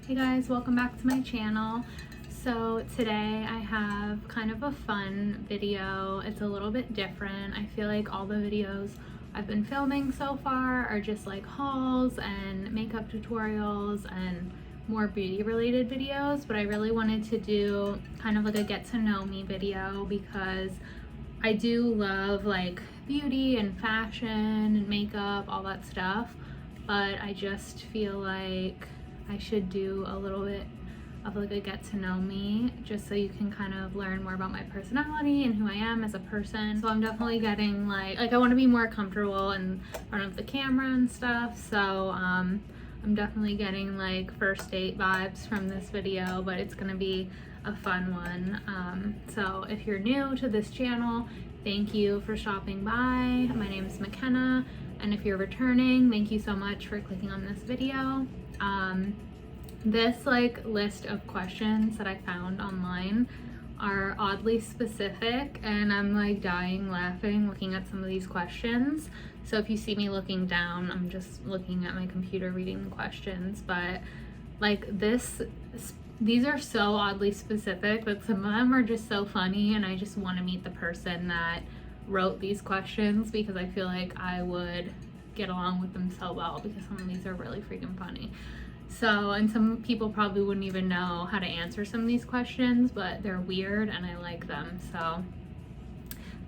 Hey guys, welcome back to my channel. So today I have kind of a fun video. It's a little bit different. I feel like all the videos I've been filming so far are just like hauls and makeup tutorials and more beauty related videos, but I really wanted to do kind of like a get to know me video because I do love like beauty and fashion and makeup, all that stuff, but I just feel like I should do a little bit of like a get to know me just so you can kind of learn more about my personality and who I am as a person. So I'm definitely getting like I want to be more comfortable in front of the camera and stuff, so I'm definitely getting like first date vibes from this video, but it's gonna be a fun one. So if you're new to this channel, thank you for stopping by. My name is Makenna, and if you're returning, thank you so much for clicking on this video. This like list of questions that I found online are oddly specific, and I'm like dying laughing looking at some of these questions. So if you see me looking down, I'm just looking at my computer reading the questions, but like these are so oddly specific that some of them are just so funny, and I just want to meet the person that wrote these questions because I feel like I would get along with them so well, because some of these are really freaking funny. So, and some people probably wouldn't even know how to answer some of these questions, but they're weird and I like them. So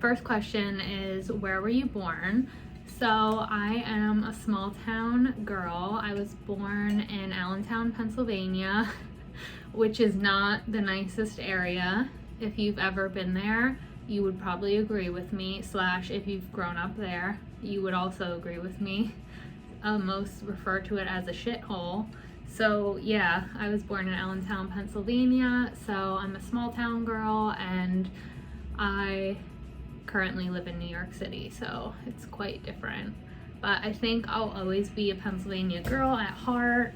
first question is, where were you born? So I am a small town girl. I was born in Allentown, Pennsylvania, which is not the nicest area. If you've ever been there, you would probably agree with me, slash if you've grown up there, you would also agree with me. Most refer to it as a shithole. So yeah, I was born in Allentown, Pennsylvania, so I'm a small town girl, and I currently live in New York City, so it's quite different. But I think I'll always be a Pennsylvania girl at heart.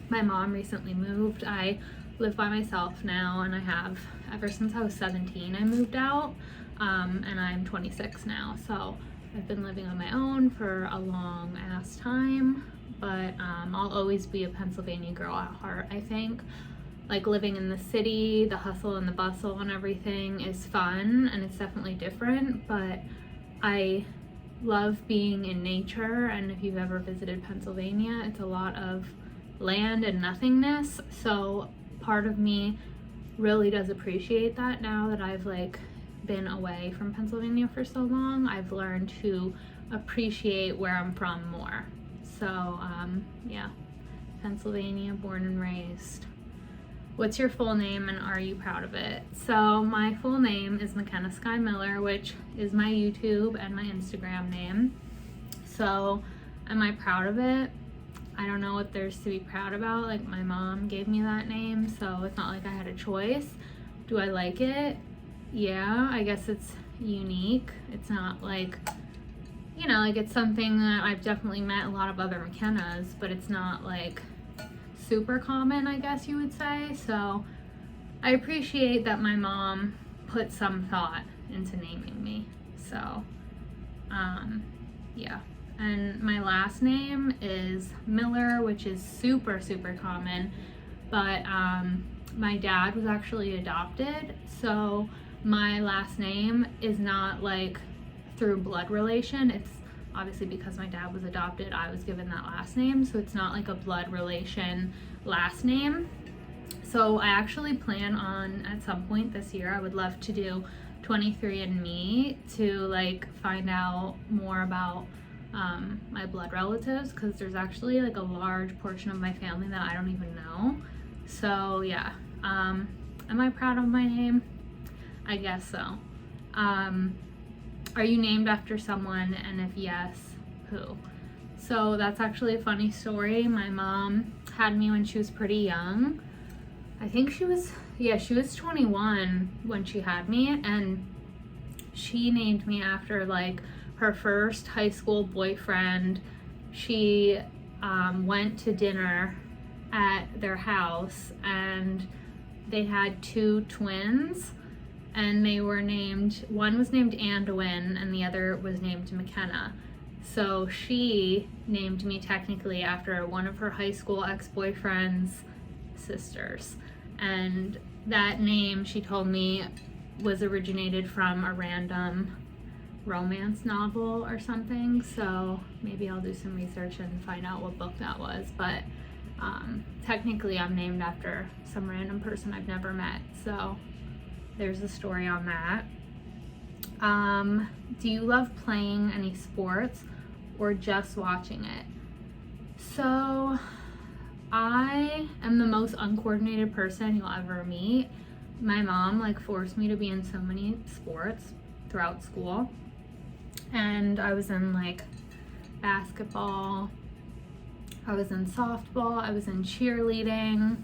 My mom recently moved. I live by myself now, and I have ever since I was 17. I moved out, and I'm 26 now, so I've been living on my own for a long ass time. But I'll always be a Pennsylvania girl at heart. I think like living in the city, the hustle and the bustle and everything is fun, and it's definitely different, but I love being in nature. And if you've ever visited Pennsylvania, it's a lot of land and nothingness, so part of me really does appreciate that. Now that I've like been away from Pennsylvania for so long, I've learned to appreciate where I'm from more. So yeah, Pennsylvania, born and raised. What's your full name and are you proud of it? So my full name is Makenna Sky Miller, which is my YouTube and my Instagram name. So am I proud of it? I don't know what there's to be proud about. Like, my mom gave me that name, so it's not like I had a choice. Do I like it? Yeah, I guess it's unique. It's not like, you know, like it's something that I've definitely met a lot of other Makennas, but it's not like super common, I guess you would say. So I appreciate that my mom put some thought into naming me. So yeah. And my last name is Miller, which is super common, but my dad was actually adopted, so my last name is not like through blood relation. It's obviously because my dad was adopted, I was given that last name, so it's not like a blood relation last name. So I actually plan on, at some point this year, I would love to do 23andMe to like find out more about my blood relatives, because there's actually like a large portion of my family that I don't even know. So yeah, am I proud of my name? I guess so. Are you named after someone, and if yes, who? So that's actually a funny story. My mom had me when she was pretty young. I think she was 21 when she had me, and she named me after like her first high school boyfriend. She went to dinner at their house, and they had two twins, and they were named, one was named Anduin and the other was named Makenna. So she named me technically after one of her high school ex-boyfriend's sisters. And that name, she told me, was originated from a random romance novel or something. So maybe I'll do some research and find out what book that was. But technically I'm named after some random person I've never met. So there's a story on that. Do you love playing any sports or just watching it? So I am the most uncoordinated person you'll ever meet. My mom like forced me to be in so many sports throughout school, and I was in like basketball, I was in softball, I was in cheerleading.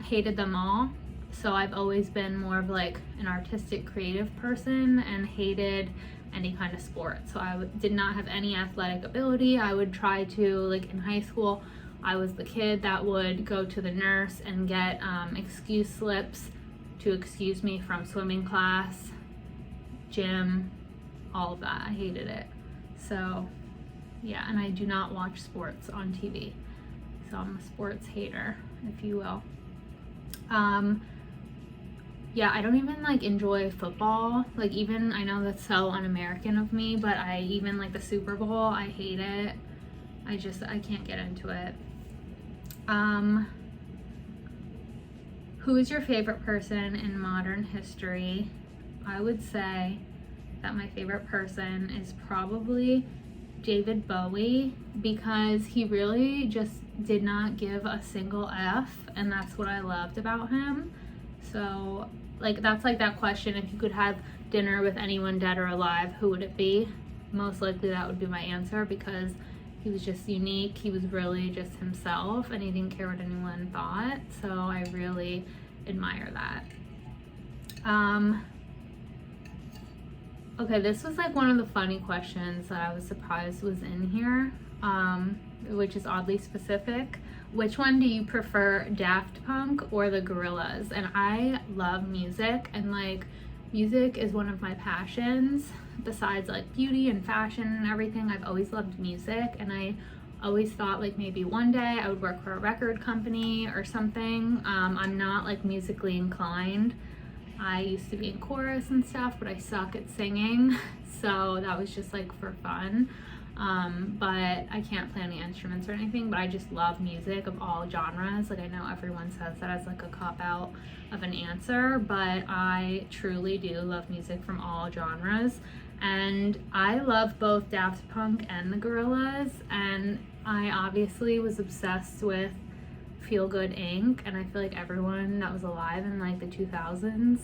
Hated them all. So I've always been more of like an artistic, creative person and hated any kind of sport. So I did not have any athletic ability. I would try to, like in high school, I was the kid that would go to the nurse and get excuse slips to excuse me from swimming class, gym, all of that. I hated it. So yeah, and I do not watch sports on TV. So I'm a sports hater, if you will. Yeah, I don't even like enjoy football. Like even, I know that's so un-American of me, but I even like the Super Bowl, I hate it. I can't get into it. Who is your favorite person in modern history? I would say that my favorite person is probably David Bowie, because he really just did not give a single F, and that's what I loved about him. So like that's like that question, if you could have dinner with anyone dead or alive, who would it be? Most likely that would be my answer, because he was just unique. He was really just himself and he didn't care what anyone thought. So I really admire that. Okay, this was like one of the funny questions that I was surprised was in here, which is oddly specific. Which one do you prefer, Daft Punk or the Gorillaz? And I love music, and like music is one of my passions. Besides like beauty and fashion and everything, I've always loved music, and I always thought like maybe one day I would work for a record company or something. I'm not like musically inclined. I used to be in chorus and stuff, but I suck at singing, so that was just like for fun. But I can't play any instruments or anything, but I just love music of all genres. Like I know everyone says that as like a cop-out of an answer, but I truly do love music from all genres. And I love both Daft Punk and the Gorillaz, and I obviously was obsessed with Feel Good Inc., and I feel like everyone that was alive in like the 2000s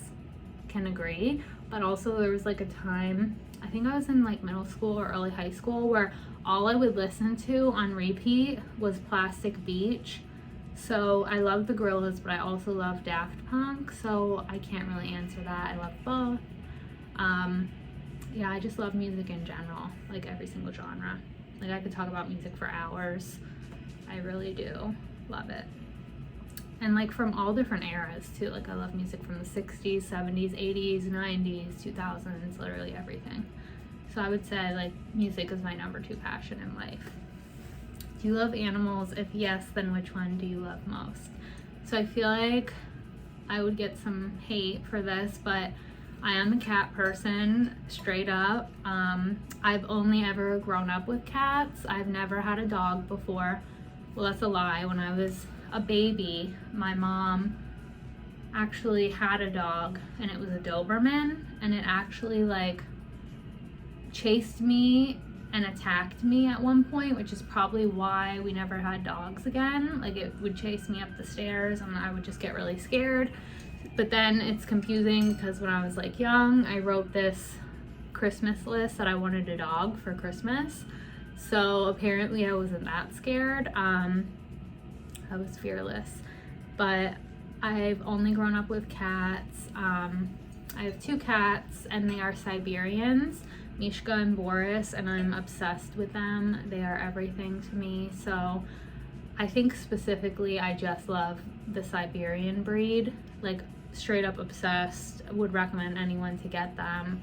can agree. But also there was like a time, I think I was in like middle school or early high school, where all I would listen to on repeat was Plastic Beach. So I love the Gorillaz, but I also love Daft Punk, so I can't really answer that. I love both. Yeah, I just love music in general, like every single genre. Like I could talk about music for hours. I really do love it. And like from all different eras too. Like I love music from the 60s, 70s, 80s, 90s, 2000s, literally everything. So I would say like music is my number 2 passion in life. Do you love animals? If yes, then which one do you love most? So I feel like I would get some hate for this, but I am a cat person, straight up. I've only ever grown up with cats. I've never had a dog before. Well, that's a lie. When I was a baby, my mom actually had a dog, and it was a Doberman, and it actually like chased me and attacked me at one point, which is probably why we never had dogs again. Like it would chase me up the stairs and I would just get really scared. But then it's confusing because when I was like young, I wrote this Christmas list that I wanted a dog for Christmas. So apparently I wasn't that scared. I was fearless. But I've only grown up with cats. I have 2 cats, and they are Siberians, Mishka and Boris, and I'm obsessed with them. They are everything to me. So I think specifically I just love the Siberian breed, like straight up obsessed. Would recommend anyone to get them.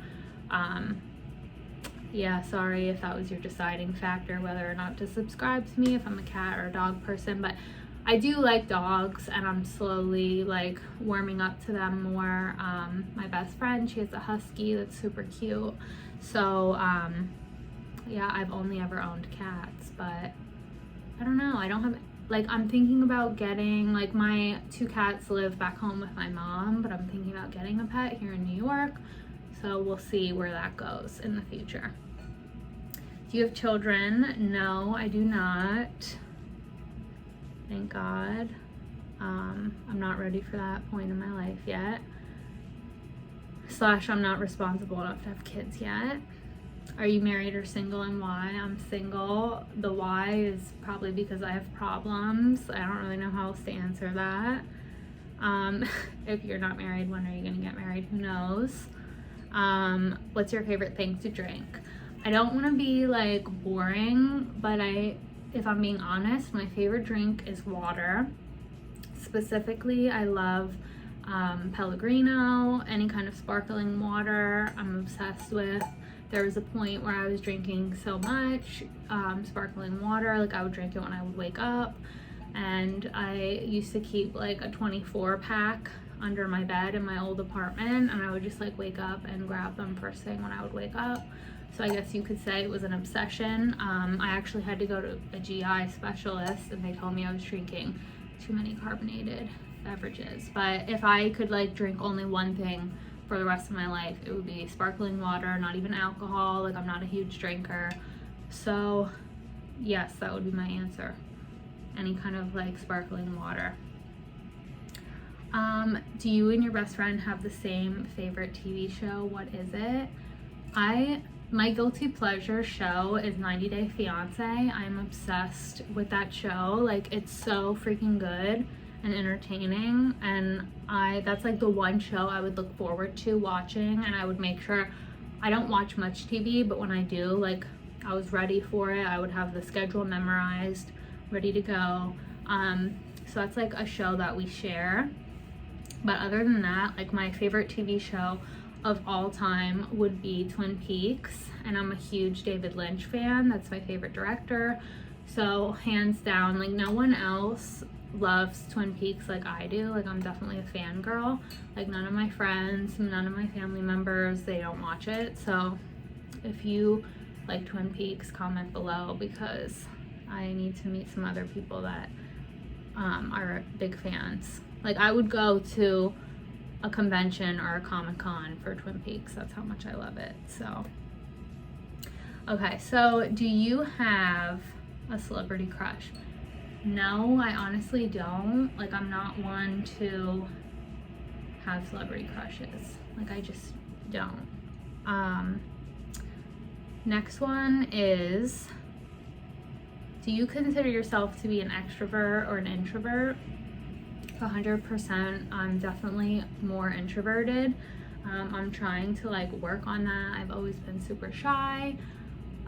yeah, sorry if that was your deciding factor whether or not to subscribe to me, if I'm a cat or a dog person, but I do like dogs and I'm slowly like warming up to them more. My best friend, she has a husky that's super cute. So yeah, I've only ever owned cats, but I don't know. I don't have, like, I'm thinking about getting, like, my 2 cats live back home with my mom, but I'm thinking about getting a pet here in New York. So we'll see where that goes in the future. Do you have children? No, I do not. Thank God. I'm not ready for that point in my life yet. / I'm not responsible enough to have kids yet. Are you married or single, and why? I'm single. The why is probably because I have problems. I don't really know how else to answer that. If you're not married, when are you gonna get married? Who knows? What's your favorite thing to drink? I don't want to be like boring, but if I'm being honest, my favorite drink is water. Specifically, I love Pellegrino, any kind of sparkling water I'm obsessed with. There was a point where I was drinking so much sparkling water, like I would drink it when I would wake up, and I used to keep like a 24 pack under my bed in my old apartment, and I would just like wake up and grab them first thing when I would wake up. So I guess you could say it was an obsession. I actually had to go to a GI specialist and they told me I was drinking too many carbonated beverages. But if I could like drink only one thing for the rest of my life, it would be sparkling water, not even alcohol. Like, I'm not a huge drinker. So yes, that would be my answer. Any kind of like sparkling water. Do you and your best friend have the same favorite TV show? What is it? My guilty pleasure show is 90 Day Fiance. I'm obsessed with that show. Like, it's so freaking good and entertaining, and that's like the one show I would look forward to watching, and I would make sure I don't watch much TV, but when I do, like, I was ready for it. I would have the schedule memorized, ready to go. So that's like a show that we share. But other than that, like, my favorite TV show of all time would be Twin Peaks, and I'm a huge David Lynch fan. That's my favorite director. So hands down, like, no one else loves Twin Peaks like I do. Like, I'm definitely a fangirl. Like, none of my friends, none of my family members, they don't watch it. So if you like Twin Peaks, comment below, because I need to meet some other people that are big fans. Like, I would go to a convention or a Comic-Con for Twin Peaks. That's how much I love it. So okay, so do you have a celebrity crush? No, I honestly don't. Like, I'm not one to have celebrity crushes. Like, I just don't. Next one is, do you consider yourself to be an extrovert or an introvert? 100%. I'm definitely more introverted. I'm trying to like work on that. I've always been super shy.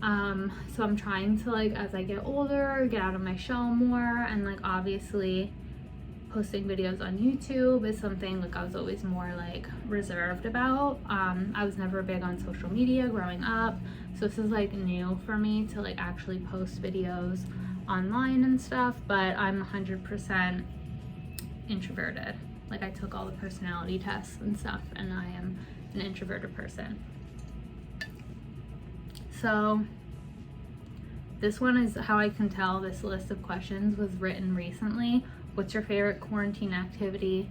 So I'm trying to, like, as I get older, get out of my shell more, and like obviously posting videos on YouTube is something like I was always more like reserved about. I was never big on social media growing up, so this is like new for me to like actually post videos online and stuff, but I'm 100% introverted. Like, I took all the personality tests and stuff, and I am an introverted person. So this one is how I can tell this list of questions was written recently. What's your favorite quarantine activity?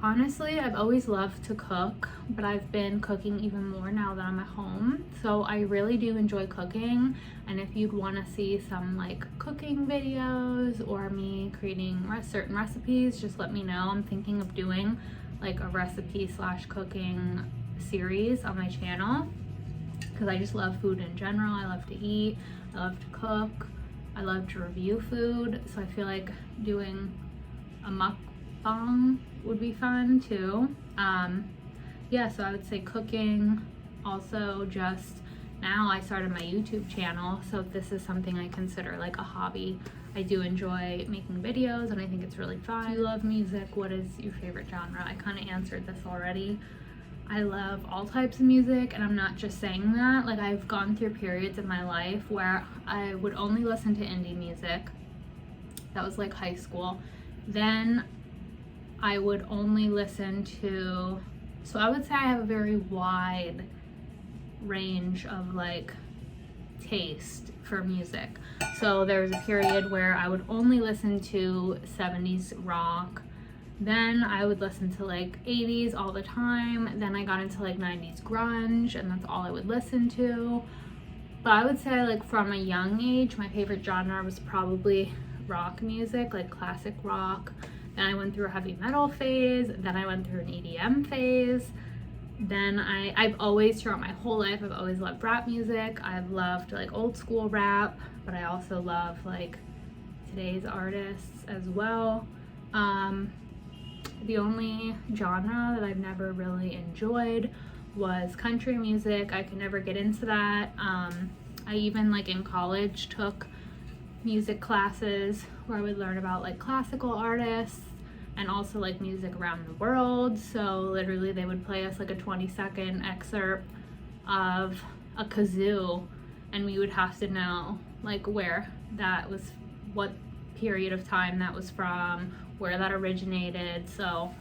Honestly, I've always loved to cook, but I've been cooking even more now that I'm at home. So I really do enjoy cooking, and if you'd want to see some like cooking videos or me creating certain recipes, just let me know. I'm thinking of doing like a recipe / cooking series on my channel, because I just love food in general. I love to eat, I love to cook, I love to review food, so I feel like doing a mukbang would be fun too. Yeah, so I would say cooking. Also, just now I started my YouTube channel, so this is something I consider like a hobby. I do enjoy making videos, and I think it's really fun. Do you love music? What is your favorite genre? I kind of answered this already. I love all types of music, and I'm not just saying that. Like, I've gone through periods in my life where I would only listen to indie music. That was like high school. Then I would only listen to, so I would say I have a very wide range of like taste for music. So there was a period where I would only listen to 70s rock. Then I would listen to like 80s all the time. Then I got into like 90s grunge, and that's all I would listen to. But I would say like from a young age, my favorite genre was probably rock music, like classic rock. Then I went through a heavy metal phase. Then I went through an EDM phase. Then I've always, throughout my whole life, I've always loved rap music. I've loved like old school rap, but I also love like today's artists as well. The only genre that I've never really enjoyed was country music. I could never get into that. I even like in college took music classes where I would learn about like classical artists and also like music around the world. So literally they would play us like a 20-second excerpt of a kazoo, and we would have to know like where that was, what period of time that was from, where that originated. So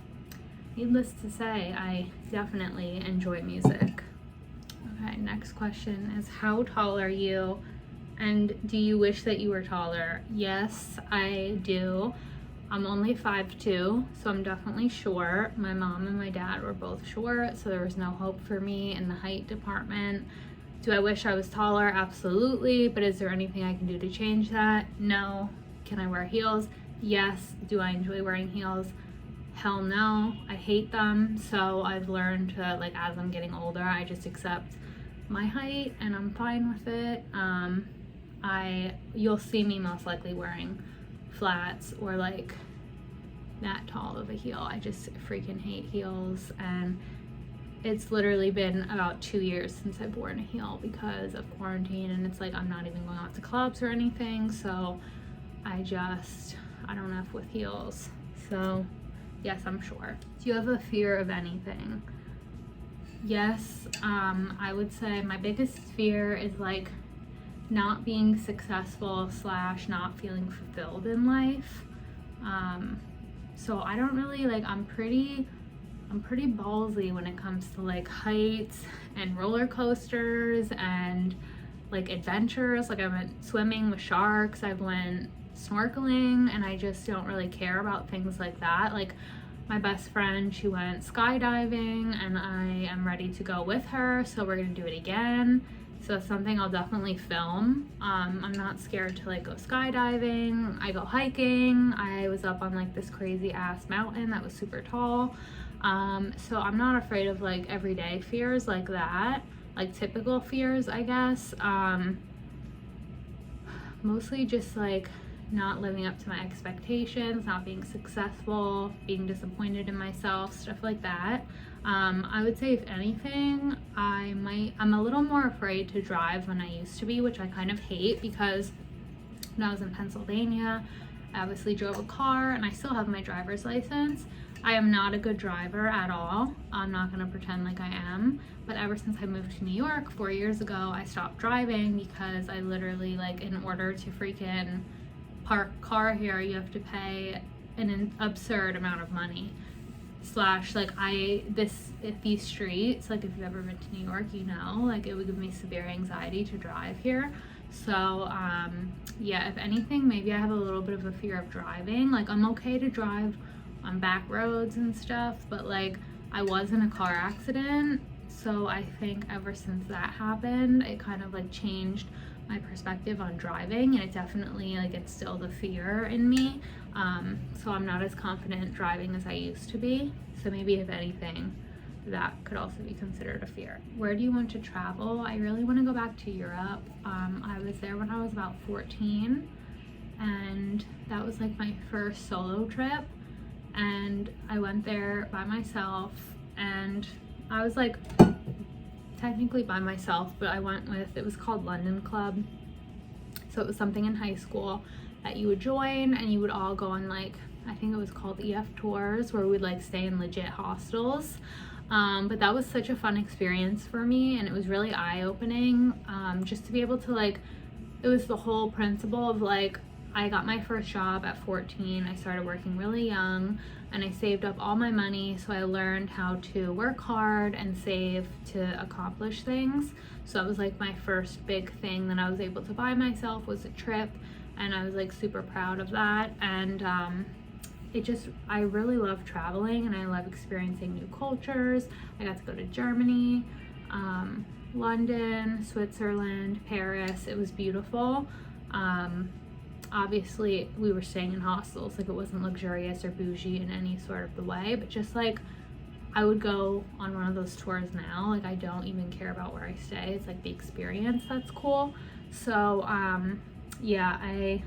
needless to say, I definitely enjoy music. Okay, next question is, how tall are you? And do you wish that you were taller? Yes, I do. I'm only 5'2", so I'm definitely short. My mom and my dad were both short, so there was no hope for me in the height department. Do I wish I was taller? Absolutely. But is there anything I can do to change that? No. Can I wear heels? Yes. Do I enjoy wearing heels? Hell no. I hate them. So I've learned to, like, as I'm getting older, I just accept my height and I'm fine with it. You'll see me most likely wearing flats or like that tall of a heel. I just freaking hate heels, and it's literally been about 2 years since I've worn a heel because of quarantine, and it's like I'm not even going out to clubs or anything, so I don't F with heels. So yes, I'm short. Do you have a fear of anything? Yes, I would say my biggest fear is like not being successful / not feeling fulfilled in life. So I don't really like, I'm pretty ballsy when it comes to like heights and roller coasters and like adventures. Like I went swimming with sharks, I went snorkeling, and I just don't really care about things like that. Like my best friend, she went skydiving, and I am ready to go with her, so we're gonna do it again. So it's something I'll definitely film. I'm not scared to like go skydiving. I go hiking. I was up on like this crazy ass mountain that was super tall. So I'm not afraid of like everyday fears like that, like typical fears, I guess. Mostly just like not living up to my expectations, not being successful, being disappointed in myself, stuff like that. I would say if anything, I'm a little more afraid to drive than I used to be, which I kind of hate, because when I was in Pennsylvania, I obviously drove a car, and I still have my driver's license. I am not a good driver at all. I'm not gonna pretend like I am, but ever since I moved to New York 4 years ago, I stopped driving because I literally, like, in order to freaking park car here, you have to pay an absurd amount of money. These streets, like if you've ever been to New York, you know, like it would give me severe anxiety to drive here. So yeah, if anything, maybe I have a little bit of a fear of driving. Like I'm okay to drive on back roads and stuff, but like I was in a car accident, so I think ever since that happened, it kind of like changed my perspective on driving, and it definitely like instilled a fear in me. So I'm not as confident driving as I used to be. So maybe if anything, that could also be considered a fear. Where do you want to travel? I really want to go back to Europe. I was there when I was about 14, and that was like my first solo trip, and I went there by myself, and I was like technically by myself, but I went with, it was called London Club. So it was something in high school that you would join, and you would all go on like, I think it was called EF tours, where we'd like stay in legit hostels. But that was such a fun experience for me, and it was really eye-opening, just to be able to like, it was the whole principle of like, I got my first job at 14. I started working really young, and I saved up all my money, so I learned how to work hard and save to accomplish things. So that was like my first big thing that I was able to buy myself, was a trip, and I was like super proud of that. And I really love traveling, and I love experiencing new cultures. I got to go to Germany, London, Switzerland, Paris. It was beautiful. Obviously we were staying in hostels, like it wasn't luxurious or bougie in any sort of the way, but just like, I would go on one of those tours now. Like, I don't even care about where I stay. It's like the experience that's cool. So yeah, I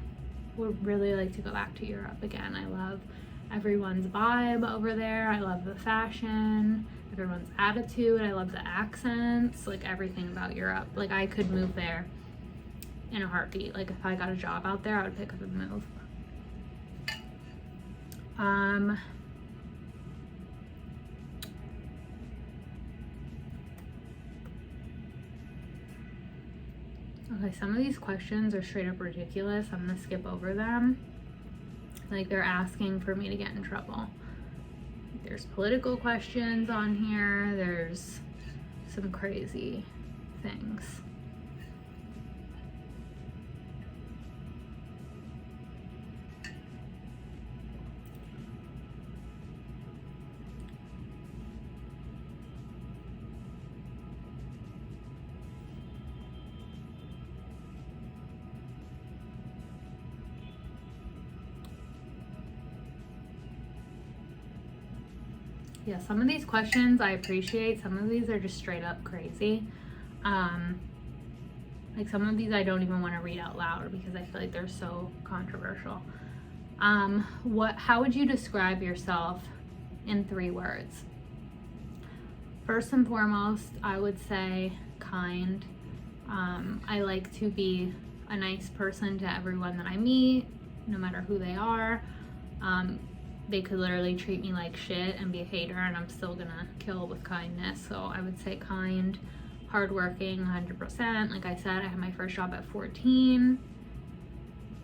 would really like to go back to Europe again. I love everyone's vibe over there. I love the fashion, everyone's attitude. I love the accents, like everything about Europe. Like, I could move there in a heartbeat. Like, if I got a job out there, I would pick up and move. Okay, some of these questions are straight up ridiculous. I'm gonna skip over them. Like, they're asking for me to get in trouble. There's political questions on here. There's some crazy things. Yeah, some of these questions I appreciate. Some of these are just straight up crazy. Like, some of these I don't even want to read out loud because I feel like they're so controversial. How would you describe yourself in 3 words? First and foremost, I would say kind. I like to be a nice person to everyone that I meet, no matter who they are. They could literally treat me like shit and be a hater, and I'm still gonna kill with kindness. So I would say kind, hardworking, 100%. Like I said, I had my first job at 14.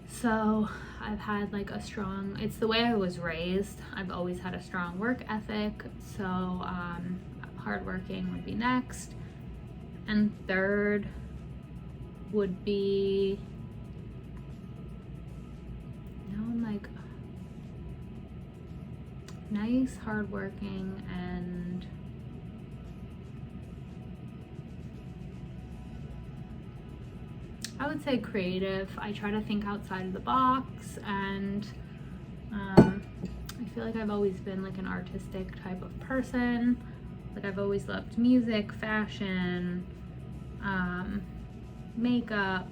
So I've had like it's the way I was raised. I've always had a strong work ethic. So hardworking would be next. And third would be, nice, hardworking, and I would say creative. I try to think outside of the box, and I feel like I've always been like an artistic type of person. Like, I've always loved music, fashion, makeup.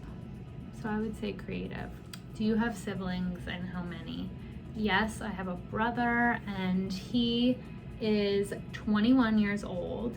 So I would say creative. Do you have siblings, and how many? Yes, I have a brother, and he is 21 years old.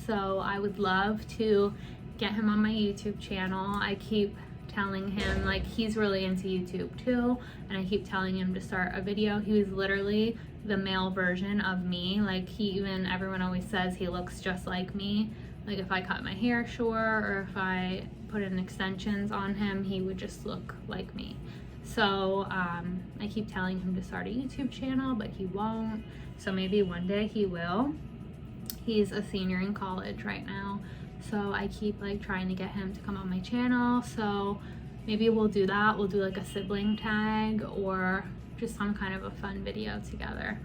So I would love to get him on my YouTube channel. I keep telling him, like, he's really into YouTube too, and I keep telling him to start a video. He was literally the male version of me. Like, everyone always says he looks just like me. Like, if I cut my hair short or if I put in extensions on him, he would just look like me. So I keep telling him to start a YouTube channel, but he won't. So maybe one day he will. He's a senior in college right now. So I keep like trying to get him to come on my channel. So maybe we'll do that. We'll do like a sibling tag or just some kind of a fun video together.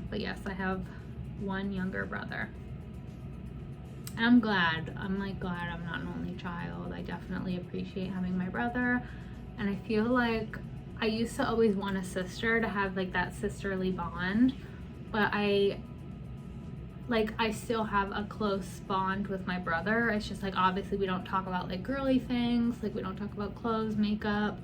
But yes, I have one younger brother. And I'm glad I'm not an only child. I definitely appreciate having my brother. And I feel like I used to always want a sister, to have like that sisterly bond, but I still have a close bond with my brother. It's just like, obviously we don't talk about like girly things, like we don't talk about clothes, makeup,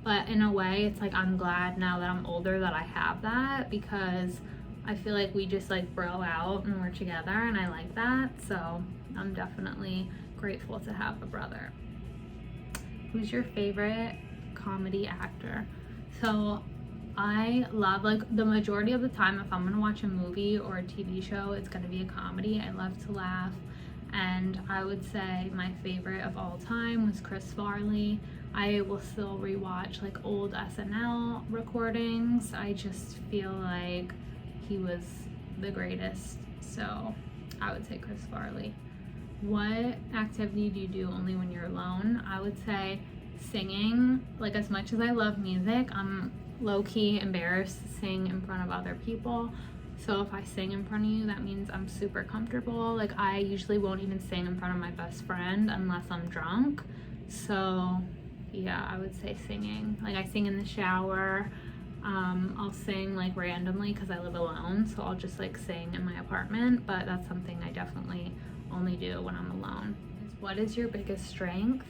but in a way it's like, I'm glad now that I'm older that I have that, because I feel like we just like bro out and we're together, and I like that. So I'm definitely grateful to have a brother. Who's your favorite comedy actor? So I love, like, the majority of the time, if I'm gonna watch a movie or a TV show, it's gonna be a comedy. I love to laugh, and I would say my favorite of all time was Chris Farley. I will still rewatch like old SNL recordings. I just feel like he was the greatest, so I would say Chris Farley. What activity do you do only when you're alone? I would say singing. Like, as much as I love music, I'm low-key embarrassed to sing in front of other people. So if I sing in front of you, that means I'm super comfortable. Like, I usually won't even sing in front of my best friend unless I'm drunk. So yeah, I would say singing. Like, I sing in the shower. I'll sing like randomly because I live alone, so I'll just like sing in my apartment, but that's something I definitely only do when I'm alone. What is your biggest strength?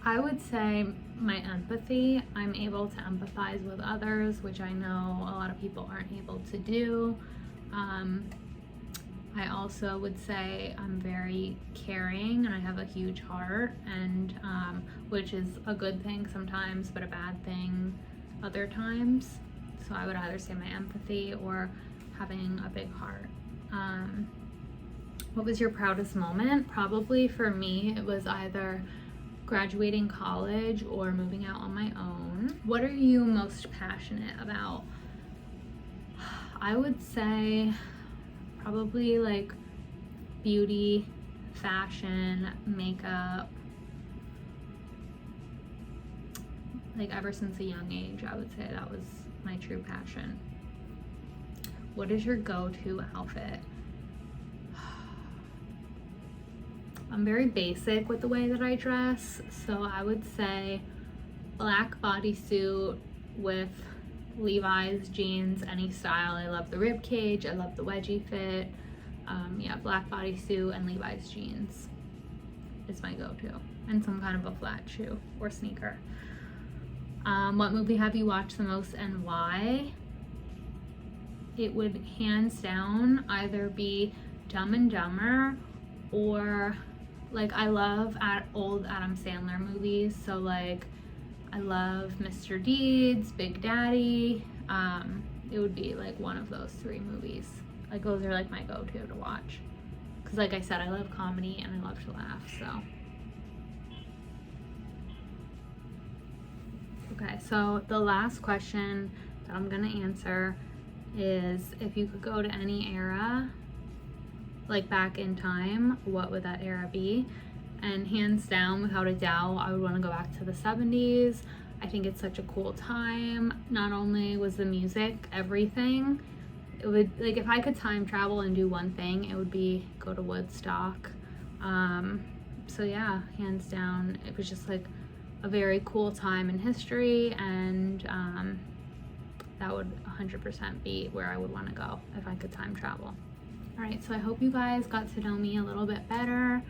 I would say my empathy. I'm able to empathize with others, which I know a lot of people aren't able to do. I also would say I'm very caring and I have a huge heart, and which is a good thing sometimes, but a bad thing other times. So I would either say my empathy or having a big heart. What was your proudest moment? Probably for me, it was either graduating college or moving out on my own. What are you most passionate about? I would say probably like beauty, fashion, makeup. Like, ever since a young age, I would say that was my true passion. What is your go-to outfit? I'm very basic with the way that I dress, so I would say black bodysuit with Levi's jeans, any style. I love the rib cage, I love the wedgie fit. Yeah, black bodysuit and Levi's jeans is my go-to, and some kind of a flat shoe or sneaker. What movie have you watched the most and why? It would hands down either be Dumb and Dumber, or like, I love old Adam Sandler movies, so like I love Mr. Deeds, Big Daddy. It would be like one of those three movies. Like, those are like my go-to to watch, because like I said, I love comedy and I love to laugh. So okay, so the last question that I'm gonna answer is, if you could go to any era, like back in time, what would that era be? And hands down, without a doubt, I would want to go back to the 70s. I think it's such a cool time. Not only was the music everything, it would, like, if I could time travel and do one thing, it would be go to Woodstock. So yeah, hands down, it was just like a very cool time in history, and that would 100% be where I would want to go if I could time travel. All right, so I hope you guys got to know me a little bit better,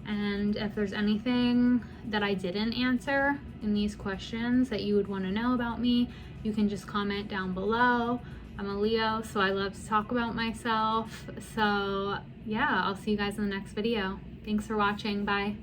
and if there's anything that I didn't answer in these questions that you would want to know about me, you can just comment down below. I'm a Leo, so I love to talk about myself. So yeah, I'll see you guys in the next video. Thanks for watching. Bye.